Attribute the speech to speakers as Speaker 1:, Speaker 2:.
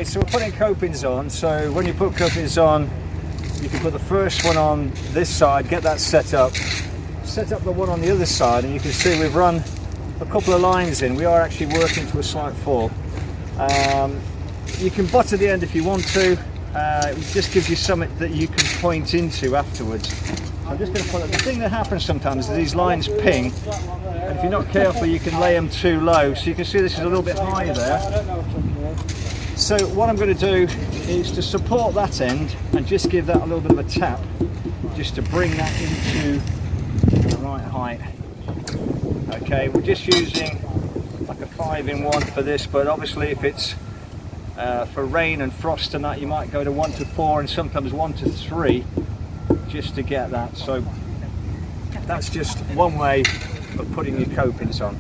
Speaker 1: Okay, so we're putting copings on. So when you put copings on, you can put the first one on this side, get that set up the one on the other side, and you can see we've run a couple of lines in. We are actually working to a slight fall. You can butt at the end if you want to. It just gives you something that you can point into afterwards. I'm just going to put it. The thing that happens sometimes is these lines ping, and if you're not careful you can lay them too low. So you can see this is a little bit high there. So what I'm going to do is to support that end and just give that a little bit of a tap, just to bring that into the right height. Okay, we're just using like a 5-in-1 for this, but obviously if it's for rain and frost and that, you might go to 1 to 4 and sometimes 1 to 3 just to get that. So that's just one way of putting your copings on.